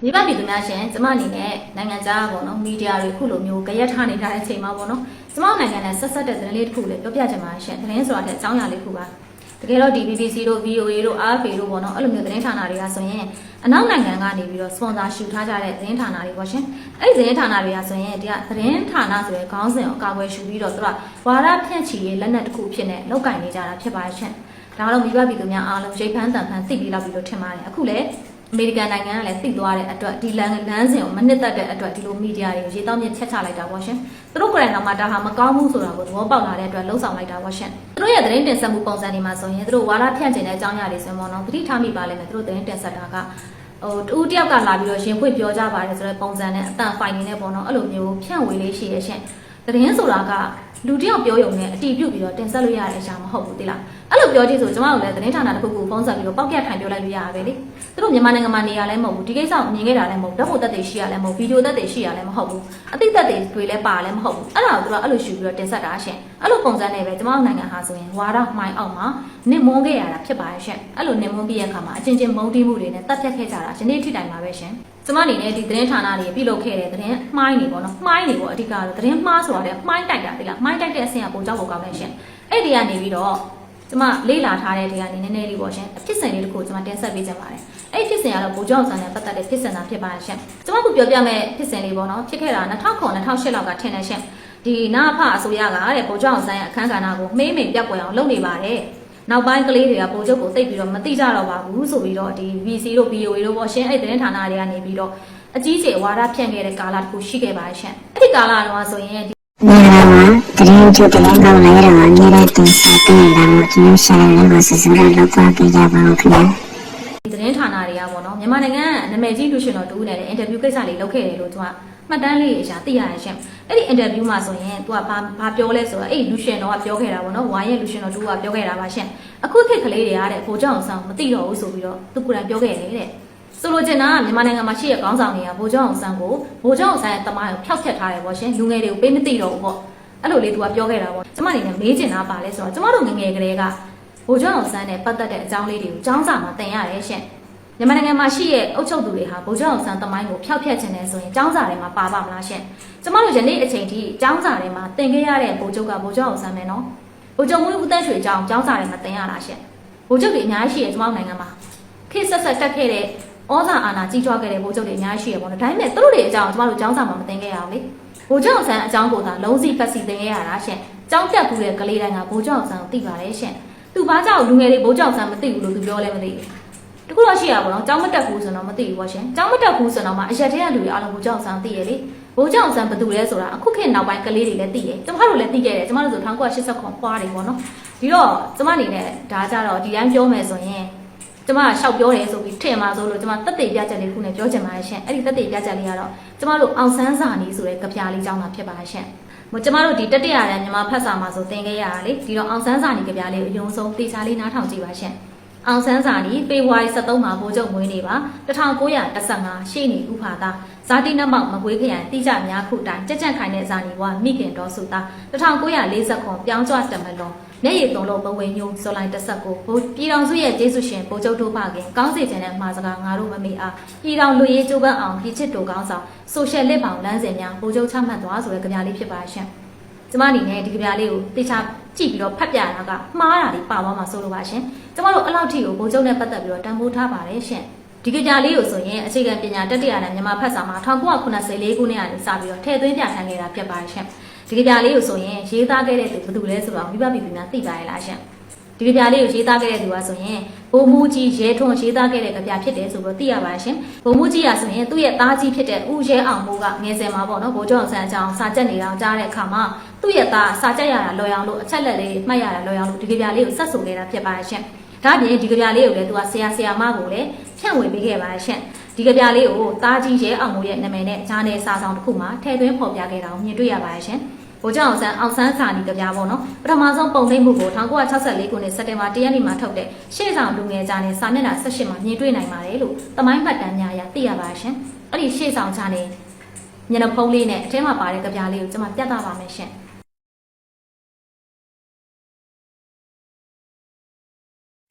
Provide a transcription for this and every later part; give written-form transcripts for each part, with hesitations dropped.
မိဘပြည်သူများရှင်ကျမအနေနဲ့နိုင်ငံခြားပေါ့နော်မီဒီယာတွေခုလိုမျိုးကြရက်ထားနေတဲ့အချိန်မှာပေါ့နော်ကျမနိုင်ငံနဲ့ဆက်ဆက်တဲ့သတင်းလေးတစ်ခုလေးပြောပြချင်ပါရှင်သတင်းဆိုတာတဲ့အကြောင်းအရာလေးခုပါတကယ်တော့ဒီ BBC တို့ VOA တို့ RFA တို့ပေါ့နော်အဲ့လိုမျိုးသတင်းဌာနတွေကဆိုရင်အနောက်နိုင်ငံကနေပြီးတော့ sponsor ရှူထားကြတဲ့သတင်းဌာနတွေပေါ့ရှင်အဲ့ဒီသတင်းဌာနတွေကဆိုရင်ဒီကသတင်းဌာနဆိုရယ်ခေါင်းစဉ်ကိုအကာအကွယ်ရှူပြီးတော့သူကဝါဒဖြန့်ချီရေးလက်နက်တစ်ခုဖြစ်နေလောက်ကင်နေကြတာဖြစ်ပါရှင်ဒါတော့မိဘပြည်သူများအားလုံးရိတ်ဖန်းတန်ဖန်းသိပြီးလောက်ပြီးလို့ထင်ပါတယ်အခုလေအမေရိကန်နိုင်ငံကလည်းသိသွားတဲ့အတွက်ဒီလမ်းစဉ်ကိုမနစ်သက်တဲ့အတွက်ဒီလိုမီဒီယာတွေကိုရေတောင်းမြစ်ချက်ချလိုက်တာပေါ့ရှင်သူတို့ကိုယ်တိုင်တော့မှဒါဟာမကောင်းဘူးဆိုတာကိုသဘောပေါက်လာတဲ့အတွက်လှုံ့ဆော်လိုက်တာပေါ့ရှင်သူတို့ရဲ့သတင်းတင်ဆက်မှုပုံစံတွေမှာဆိုရင်သူတို့ဝါဒဖြန့်ကျင်တဲ့အကြောင်းအရာတွေဆိုရင်ပေါ့နော်သတိထားမိပါလိမ့်မယ်သူတို့သတင်းတင်ဆက်တာကတူတယောက်ကလာပြီးတော့ရှင်ဖွင့်ပြောကြပါတယ်ဆိုတဲ့ပုံစံနဲ့အတန်ဖိုင်နေနဲ့ပေါ့နော်အဲ့လိုမျိုးဖြန့်ဝေလေးရှိရရှင်သတင်းဆိုတာကလူတယောက်ပြောရုံနဲ့အတီးပြုတ်ပြီးတော့တင်ဆက်လို့ရတဲ့အရာမဟုတ်ဘူးတိလားအဲ့လိုပြောကြည့်ဆိုကျွန်တော်တို့လည်းသတင်းဌာနတစ်ခုခုဖုန်းဆက်ပြီးတော့ပေါက်ပြတ်ထိုင်ပြောလိုက်လို့ရတာပဲလေသူတို့မြန်မာနိုင်ငံမှာနေရလဲမဟုတ်ဘူးဒီကိစ္စကိုမြင်ခဲ့တာလည်းမဟုတ်ဓာတ်ပုံသက်တွေရှိရလဲမဟုတ်ဗီဒီယိုသက်တွေရှိရလဲမဟုတ်ဘူးအသိသက်တွေလည်းပါလဲမဟုတ်ဘူးအဲ့ဒါကိုသူကအဲ့လိုရှူပြီးတော့တင်ဆက်တာရှင်အဲ့လိုပုံစံနဲ့ပဲကျွန်တော်တို့နိုင်ငံဟာဆိုရင်ဝါဒမှိုင်းအောင်မှာနစ်မွန်းခဲ့ရတာဖြစ်ပါရဲ့ရှင်အဲ့လိုနစ်မွန်းပြီးရဲ့အခါမှာအချင်းချင်းမုန်းတီးမှုတွေနဲ့တပ်ဖြတ်ခဲ့ကြတာယနေ့ထိတိုင်မှာပဲရှင်ကျမအနေနဲ့ဒီသတင်းဌာနတွေပြုလုပ်ခဲ့တဲ့သတင်းမှိုင်းတွေပေါ့နော်မှိုင်းတွေပေါ့အဓိကတော့သတင်းမှားဆိုတာတဲ့မှိုင်းတိုက်တာတိလားမှိုင်းတိုက်တဲ့အဆင့်ကပုံကြောက်ပုံကောင်းနေရှင်အဲ့ဒီကနေပြီးတော့ကျမလေ့လာထားတဲ့နေရာနေနည်းနည်းလေးပေါ့ရှင်ဖြစ်စဉ်လေးတစ်ခုကျမတင်ဆက်ပေးချင်ပါတယ်အဲ့ဒီဖြစ်စဉ်ကတော့ဗိုလ်ချုပ်အောင်ဆန်းနဲ့ပတ်သက်တဲ့ဖြစ်စဉ်သာဖြစ်ပါရှင်ကျမကပြောပြမယ့်ဖြစ်စဉ်လေးပေါ့နော်ဖြစ်ခဲ့တာ2009-2008လောက်ကထင်တယ်ရှင်ဒီနာဖအစိုးရကတဲ့ဗိုလ်ချုပ်အောင်ဆန်းရဲ့အခမ်းကဏ္ဍကိုမေးမိန်ပြတ်ပွက်အောင်လုပ်နေပါတယ်နောက်ပိုင်းကလေးတွေကဗိုလ်ချုပ်ကိုသိပ်ပြီးတော့မသိကြတော့ပါဘူးဆိုပြီးတော့ဒီ VC တို့ VOA တို့ပေါ့ရှင်အဲ့သတင်းဌာနတွေကနေပြီးတော့အကြီးကျယ်ဝါဒဖြန့်ခဲ့တဲ့ကာလတစ်ခုရှိခဲ့ပါရှင်အဲ့ဒီကာလတော့ဆိုရင်သတင်းထုတ်တဲ့ကောင်လည်းတော့အများနဲ့တင်ဆက်ပေးတာမို့ကျွန်တော်ရှာရလို့ဆက်စပ်လုပ်ပါပြကြပါဦးခင်ဗျာဒီသတင်းဌာနတွေကပေါ့နော်မြန်မာနိုင်ငံနာမည်ကြီးလူရှင်တော်တူနဲ့အင်တာဗျူးကိစ္စလေးလုပ်ခဲ့တယ်လို့သူကမှတ်တမ်းလေးအရာသိရတယ်ရှင်အဲ့ဒီအင်တာဗျူးမှာဆိုရင်သူကဘာပြောလဲဆိုတော့အဲ့လူရှင်တော်ကပြောခဲ့တာပေါ့နော်ဝိုင်းရဲ့လူရှင်တော်တူကပြောခဲ့တာပါရှင်အခုခေတ်ကလေးတွေကတဲ့ဗိုလ်ချုပ်အောင်ဆန်းမသိတော့ဘူးဆိုပြီးတော့သူကိုယ်တိုင်ပြောခဲ့တယ်တဲ့ဆိုလိုချင်တာကမြန်မာနိုင်ငံမှာရှိတဲ့ခေါင်းဆောင်တွေကဗိုလ်ချုပ်အောင်ဆန်းကိုဗိုလ်ချုပ်အောင်ဆန်းရဲ့တမိုင်းကိုဖျောက်ဖျက်ထားတယ်ပေါ့ရှင်လူငယ်တွေကိုပေးမသိတော့ဘူးပေါ့အဲ့လိုလေးသူကပြောခဲ့တာပေါ့ကျမအနေနဲ့မေးချင်တာပါလဲဆိုတော့ကျမတို့ငငယ်ကလေးကဗိုလ်ချုပ်အောင်ဆန်းနဲ့ပတ်သက်တဲ့အကြောင်းလေးတွေကိုကျောင်းစာမှာသင်ရတယ်ရှင်မြန်မာနိုင်ငံမှာရှိတဲ့အုပ်ချုပ်သူတွေဟာဗိုလ်ချုပ်အောင်ဆန်းတမိုင်းကိုဖျောက်ဖျက်ခြင်းနဲ့ဆိုရင်ကျောင်းစာထဲမှာပါပါမလားရှင်ကျမတို့ယနေ့အချိန်ထိကျောင်းစာထဲမှာသင်ခဲ့ရတဲ့ဗိုလ်ချုပ်ကဗိုလ်ချုပ်အောင်ဆန်းပဲနော်ဗိုလ်ချုပ်မွေးဦးတန်းရွှေကျောင်းစာထဲမှာသင်ရတာရှင်ဗိုလ်ချုပ်တွေအများကြီးရှိတယ်ကျမတို့နိုင်ငံမှာခေတ်ဆက်တက်ခဲ့တဲ့ဩဇာအာဏာကြီးထွားခဲ့တဲ့ဗိုလ်ချုပ်တွေအများကြီးရှိရပေါ့နော်ဒါပေမဲ့သူတို့တွေအကြောင်းကျမတို့ကျောင်းစာမှာမသင်ခဲ့ရအောင်လေဗိုလ်ချုပ်အောင်ဆန်းအကြောင်းကိုသာလုံးစီဖက်စီသင်ခဲ့ရတာရှင်ကျောင်းတက်ဘူးတဲ့ကလေးတိုင်းကဗိုလ်ချုပ်အောင်ဆန်းကိုသိပါတယ်ရှင်သူဘာကြောင့်လူငယ်တွေဗိုလ်ချုပ်အောင်ဆန်းမသိဘူးလို့သူပြောလဲမသိဘူးတခုတော့ရှိရပါတော့ကျောင်းမတက်ဘူးဆိုတော့မသိဘူးပေါ့ရှင်ကျောင်းမတက်ဘူးဆိုတော့မှအရက်တည်းကလူတွေအားလုံးဗိုလ်ချုပ်အောင်ဆန်းသိရလေဗိုလ်ချုပ်အောင်ဆန်းဘယ်သူလဲဆိုတာအခုခေတ်နောက်ပိုင်းကလေးတွေလည်းသိတယ်ကျမတို့လည်းသိခဲ့တယ်ကျမတို့ဆို1989ဖွားတယ်ပေါ့နော်ဒီတော့ကျမအနေနဲ့ဒါကြတော့ဒီတိုင်းပြောမယ်ဆိုရင်ကျမရှောက်ပြောတယ်ဆိုပြီးထင်မှာဆိုလို့ကျမတက်တေပြချက်လေးခုနဲ့ပြောချင်ပါတယ်ရှင်အဲ့ဒီတက်တေပြချက်လေးကတော့ကျမတို့အောင်ဆန်းစာနီးဆိုတဲ့ကြပြလေးကြောင်းတာဖြစ်ပါရှင်ကျမတို့ဒီတတိယရန်မြန်မာဖတ်စာမှာဆိုသင်ခဲ့ရတာလေဒီတော့အောင်ဆန်းစာနီးကြပြလေးကိုအယုံဆုံးတေချာလေးနားထောင်ကြည့်ပါရှင်အောင်ဆန်းစာနီးဖေဖော်ဝါရီ23မှာဗိုလ်ချုပ်မွေးနေ့ပါ1915ရှေ့နေဥဖာသာဇာတိနမောက်မကွေးခရိုင်တိကျများခုတိုင်ကြက်ကြက်ခိုင်တဲ့ဇာနီဘွားမိခင်တော်စုသား1940ပြောင်းကြွတမလွန်မျက်ရည်သုံးလုံးပုံဝင်ညုံစော်လိုက်တက်ဆက်ကိုပြည်တော်စုရဲ့ကျေးဇူးရှင်ဗိုလ်ချုပ်တို့ဖခင်ကောင်းစေခြင်းနဲ့မှာစကားငါတို့မမေ့အားပြည်တော်လူရေးကျိုးပန်းအောင်ပြည်ချစ်တို့ကောင်းဆောင်ဆိုရှယ်လစ်ပေါင်လမ်းစဉ်များဗိုလ်ချုပ်ချမှတ်သွားဆိုတဲ့ကြပြလေးဖြစ်ပါရှင်ကျမအနေနဲ့ဒီကြပြလေးကိုတေချာကြည့်ပြီးတော့ဖတ်ပြတာကမှားတာလေးပါသွားမှာဆိုလို့ပါရှင်ကျမတို့အလောက်ထိကိုဗိုလ်ချုပ်နဲ့ပတ်သက်ပြီးတော့တန်ဖိုးထားပါတယ်ရှင်ဒီကြပြလေးကိုဆိုရင်အခြေခံပညာတတိယနဲ့မြန်မာဖတ်စာမှာ1994ခုနှစ်ကနေစပြီးတော့ထည့်သွင်းပြဋ္ဌာန်းခဲ့တာဖြစ်ပါတယ်ရှင်ဒီကြပြလေးကိုဆိုရင်ရေးသားခဲ့တဲ့သူဘယ်သူလဲဆိုတော့မိဘပြည်သူများသိပါရဲ့လားရှင်ဒီကြပြလေးကိုရေးသားခဲ့တဲ့သူကဆိုရင်ဗိုလ်မှူးကြီးရဲထွန်းရေးသားခဲ့တဲ့ကြပြဖြစ်တယ်ဆိုတော့သိရပါရှင်ဗိုလ်မှူးကြီးကဆိုရင်သူ့ရဲ့သားကြီးဖြစ်တဲ့ဦးရဲအောင်မိုးကငယ်စဉ်မှာပေါ့နော်ဗိုလ်ချုပ်အောင်ဆန်းအကြောင်းစာကြက်နေတာကြားတဲ့အခါမှာသူ့ရဲ့သားစာကြက်ရတာလော်ရအောင်လို့အချက်လက်လေးမှတ်ရတာလော်ရအောင်လို့ဒီကြပြလေးကိုဆက်ဆိုခဲ့တာဖြစ်ပါရှင်ဒါပြင်ဒီကြပြလေးကိုလည်းသူကဆရာမကိုလည်းဖြန့်ဝေပေးခဲ့ပါရှင်ဒီကြပြလေးကိုသားကြီးရဲအောင်မိုးရဲ့နာမည်နဲ့ဂျာနယ်စာဆောင်တစ်ခုမှာထည့်သွင်းဖော်ပြခဲ့တာကိုမြင်တွေ့ရပါရှင်ဗိုလ်ချုပ်အောင်ဆန်းစာနီးကြပြပေါ့နော်ပထမဆုံးပုံသိမ်းမှုကို1964ခုနှစ်စက်တင်ဘာ10ရက်နေ့မှာထုတ်တဲ့ရှေ့ဆောင်လူငယ်ဂျာနယ်စာမျက်နှာ18မှာမြင်တွေ့နိုင်ပါတယ်လို့သမိုင်းမှတ်တမ်းများအရသိရပါရှင်အဲ့ဒီရှေ့ဆောင်ဂျာနယ်မျက်နှာဖုံးလေးနဲ့အထဲမှာပါတဲ့ကြပြလေးကိုကျွန်မပြသပါမယ်ရှင်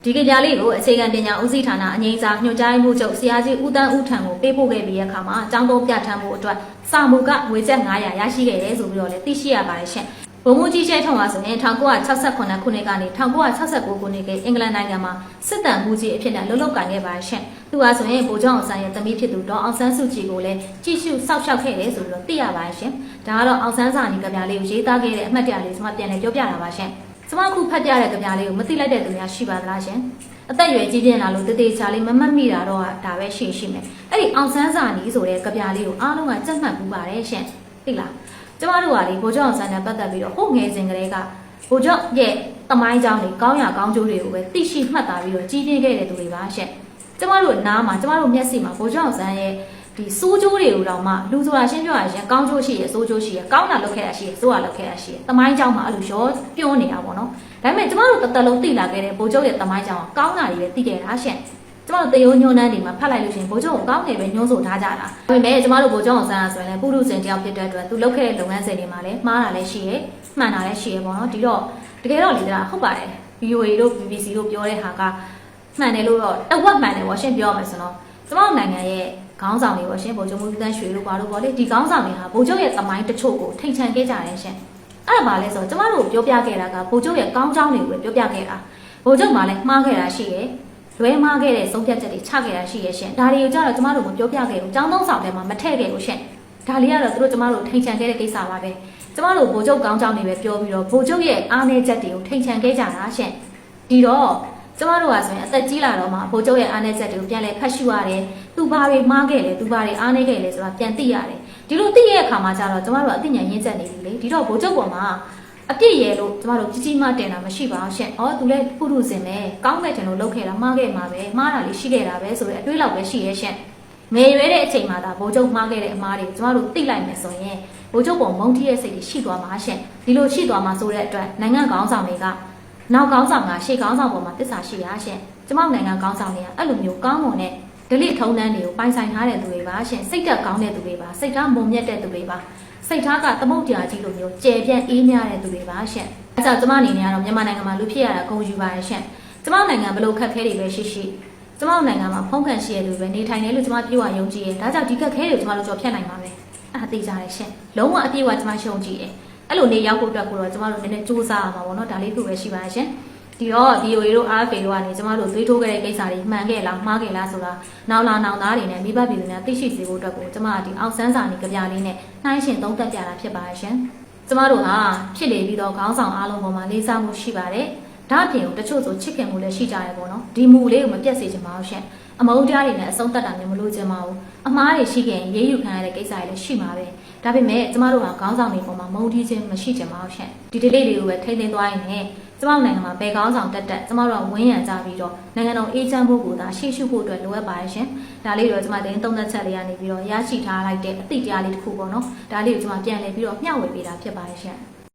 ဒီကြလေးကိုအခြေခံပညာဦးစီးဌာနအငြိမ်းစားညွှန်ကြားမှုချုပ်ဆရာကြီးဦးတန်းဦးထံကိုပေးပို့ခဲ့ပြီးတဲ့အခါမှာအကြောင်းတော်ပြဋ္ဌာန်းမှုအတွက်စာမှုကငွေကျပ်900ရရှိခဲ့တယ်ဆိုပြီးတော့လည်းသိရှိရပါတယ်ရှင်ဗိုလ်မှူးကြီးကျဲထုံးပါဆိုရင်1968ခုနှစ်ကနေ1969ခုနှစ်ကအင်္ဂလန်နိုင်ငံမှာစစ်တပ်မှုကြီးအဖြစ်နဲ့လှုပ်လှုပ်ကိုင်ခဲ့ပါတယ်ရှင်သူဟာဆိုရင်ဗိုလ်ချုပ်အောင်ဆန်းရဲ့သမီးဖြစ်သူဒေါ်အောင်ဆန်းစုကြည်ကိုလည်းကြည့်ရှုစောင့်ရှောက်ခဲ့တယ်ဆိုပြီးတော့သိရပါတယ်ရှင်ဒါကတော့အောင်ဆန်းစာနီကဗျာလေးကိုရေးသားခဲ့တဲ့အမှတ်တရလေးကျွန်မပြန်လည်ပြောပြတာပါရှင်ကျွန်မအခုဖတ်ပြတဲ့ကြပြလေးကိုမသိလိုက်တဲ့သူများရှိပါသလားရှင်အသက်အရွယ်ကြီးပြင်းလာလို့တသေးချာလေးမမှတ်မိတာတော့ဒါပဲရှိမယ်အဲ့ဒီအောင်ဆန်းစာနီဆိုတဲ့ကြပြလေးကိုအားလုံးကကြက်မှတ်ပူပါတယ်ရှင်သိလားကျမတို့ကလေဗိုလ်ချုပ်အောင်ဆန်းနဲ့ပတ်သက်ပြီးတော့ဟိုငယ်စဉ်ကလေးကဗိုလ်ချုပ်ရဲ့သမိုင်းကြောင်းတွေကောင်းရကောင်းကျိုးတွေကိုပဲသိရှိမှတ်သားပြီးတော့ကြီးပြင်းခဲ့တဲ့သူတွေပါရှင်ကျမတို့နားမှာကျမတို့မျက်စိမှာဗိုလ်ချုပ်အောင်ဆန်းရဲ့ဒီစိုးကျိုးတွေကိုတော့မှလူဆိုတာရှင်းပြောရရင်ကောင်းကျိုးရှိရစိုးကျိုးရှိရကောင်းတာလုပ်ခဲ့တာရှိရစိုးတာလုပ်ခဲ့တာရှိရသမိုင်းကြောင်းမှာအဲ့လိုရောပြောနေတာပေါ့နော်ဒါပေမဲ့ကျမတို့တစ်သက်လုံးသိလာခဲ့တဲ့ဗိုလ်ချုပ်ရဲ့သမိုင်းကြောင်းကောင်းတာတွေပဲသိခဲ့တာရှင်ကျမတို့တရုံညွန်းနှန်းတွေမှာဖတ်လိုက်လို့ရှိရင်ဗိုလ်ချုပ်ကိုကောင်းတယ်ပဲညွှန်းဆိုထားကြတာဒါပေမဲ့ကျမတို့ဗိုလ်ချုပ်အောင်ဆန်းဆိုရင်လည်းပုရုဇဉ်တယောက်ဖြစ်တဲ့အတွက်သူလုပ်ခဲ့တဲ့လုပ်ငန်းစဉ်တွေမှာလည်းမှားတာလည်းရှိရမှန်တာလည်းရှိရပေါ့နော်ဒီတော့တကယ်တော့လေဒါဟုတ်ပါတယ် VOA တို့ BBC တို့ပြောတဲ့ဟာကမှန်တယ်လို့တော့တဝက်မှန်တယ်ပေါ့ရှင်ပြောရမယ်ဆိုတော့ကျမတို့နိုင်ငံရဲ့ခေါင်းဆောင်တွေပေါ့ရှင်ဗိုလ်ချုပ်မှုတန်းရွှေတို့ဘာလို့ပေါ့လေဒီခေါင်းဆောင်တွေဟာဗိုလ်ချုပ်ရဲ့သမိုင်းတချို့ကိုထိန်ချန်ခဲ့ကြတယ်ရှင်အဲ့ဒါပါလဲဆိုတော့ကျမတို့ပြောပြခဲ့တာကဗိုလ်ချုပ်ရဲ့ကောင်းကြောင်းတွေကိုပြောပြခဲ့တာဗိုလ်ချုပ်မှလည်းမှားခဲ့တာရှိရလွဲမှားခဲ့တဲ့ဆုံးဖြတ်ချက်တွေချခဲ့တာရှိရရှင်ဒါတွေကိုကြတော့ကျမတို့မပြောပြခဲ့ဘူးကျောင်းသုံးဆောင်ထဲမှာမထည့်ခဲ့ဘူးရှင်ဒါလေးကတော့သူတို့ကျမတို့ထိန်ချန်ခဲ့တဲ့ကိစ္စပါပဲကျမတို့ဗိုလ်ချုပ်ကောင်းကြောင်းတွေပဲပြောပြီးတော့ဗိုလ်ချုပ်ရဲ့အားနည်းချက်တွေကိုထိန်ချန်ခဲ့ကြတာရှင်ဒီတော့ကျမတို့ကဆိုရင်အသက်ကြီးလာတော့မှဗိုလ်ချုပ်ရဲ့အားနည်းချက်တွေကိုပြန်လဲဖတ်ရှုရတယ်သူဘာတွေမှားခဲ့လဲသူဘာတွေအားနည်းခဲ့လဲဆိုတာပြန်သိရတယ်ဒီလိုသိရတဲ့အခါမှာကျတော့ကျမတို့အသိဉာဏ်ရင့်ကျက်နေပြီလေဒီတော့ဗိုလ်ချုပ်ပေါ်မှာအပြစ်ရလို့ကျမတို့ကြီးကြီးမားတင်တာမရှိပါဘူးရှင်။အော်သူလည်းပုရုဇဉ်ပဲကောင်းမဲ့တယ်လို့လုပ်ခဲ့တာမှားခဲ့မှာပဲမှားတာလေးရှိခဲ့တာပဲဆိုတဲ့အတွေးလောက်ပဲရှိရဲ့ရှင်။ငယ်ရွယ်တဲ့အချိန်မှာဒါဗိုလ်ချုပ်မှားခဲ့တဲ့အမားတွေကျမတို့သိလိုက်မယ်ဆိုရင်ဗိုလ်ချုပ်ပေါ်မုန်းတီးရဲ့စိတ်တွေရှိသွားမှာရှင်။ဒီလိုရှိသွားမှာဆိုတဲ့အတွက်နိုင်ငံခေါင်းဆောင်တွေကနောက်ခေါင်းဆောင်ကရှေ့ခေါင်းဆောင်ပေါ်မှာတစ္ဆာရှိရရှင်။ကျမတို့နိုင်ငံခေါင်းဆောင်တွေကအဲ့လိုမျိုးကောင်းမွန်တဲ့ဒလိထုံးတန်းတွေကိုပိုင်ဆိုင်ထားတဲ့သူတွေပါရှင်။စိတ်သက်ကောင်းတဲ့သူတွေပါစိတ်ထားမုံမြတ်တဲ့သူတွေပါစိတ်ထားကသမုတ်တရားကြီးလိုမျိုးကျယ်ပြန့်အေးမြတဲ့သူတွေပါရှင်။အဲကြောင့်ကျမအနေနဲ့ကတော့မြန်မာနိုင်ငံမှာလူဖြစ်ရတာဂုဏ်ယူပါတယ်ရှင်။ကျမနိုင်ငံဘလို့ခက်ခဲတွေပဲရှိရှိကျမနိုင်ငံမှာဖုံးကန်ရှိရလူပဲနေထိုင်တယ်လို့ကျမပြေဝယုံကြည်ရဲ။ဒါကြောင့်ဒီခက်ခဲတွေကိုကျမတို့ကြော်ဖြတ်နိုင်ပါမယ်။အားသိကြတယ်ရှင်။လုံးဝအပြေဝကျမရှုံကြည်ရဲ။အဲ့လိုနေရောက်ဖို့အတွက်ကိုတော့ကျမတို့နည်းနည်းစူးစမ်းရမှာပေါ့နော်။ဒါလေးခုပဲရှိပါရှင်။ဒီတော့ VOA တို့ RFA တို့ကနေကျမတို့သွေးထိုးခဲ့တဲ့ကိစ္စတွေမှန်ခဲ့လားမှားခဲ့လားဆိုတာနောက်လာနောက်သားတွေနဲ့မိဘပြည်သူများသိရှိစေဖို့အတွက်ကိုကျမဒီအောင်ဆန်းစာနေကြပြလေးနဲ့နှိုင်းရှင်သုံးသပ်ပြတာဖြစ်ပါရှင်။ကျမတို့ဟာဖြစ်လေပြီးတော့ခေါင်းဆောင်အားလုံးပေါ်မှာလေးစားမှုရှိပါတယ်။ဒါအပြင်တချို့ဆိုချစ်ခင်မှုလည်းရှိကြတယ်ပေါ့နော်။ဒီမူလေးကိုမပြတ်စေချင်ပါဘူးရှင်။အမုန်းတရားတွေနဲ့အဆုံးသတ်တာမျိုးမလုပ်ချင်ပါဘူး။အမားတွေရှိခင်ရေးယူခံရတဲ့ကိစ္စတွေလည်းရှိမှာပဲ။ဒါပေမဲ့ကျမတို့ဟာခေါင်းဆောင်တွေပေါ်မှာမုန်းတီးခြင်းမရှိချင်ပါဘူးရှင်။ဒီဒီလေးတွေကိုပဲထိမ့်သိမ်းသွားရင်လည်းကျမတို့နိုင်ငံမှာဘယ်ကောင်းဆောင်တက်ကျမတို့ကဝင်းရံကြပြီးတော့နိုင်ငံတော်အေးချမ်းဖို့ကိုသာရှေ့ရှုဖို့အတွက်လိုအပ်ပါတယ်ရှင်။ဒါလေးတော့ကျမတင်သုံးသက်ချက်လေးကနေပြီးတော့ရရှိထားလိုက်တဲ့အသိတရားလေးတစ်ခုပေါ့နော်။ဒါလေးကိုကျမပြန်လည်ပြီးတော့မျှဝေပေးတာဖြစ်ပါတယ်ရှင်။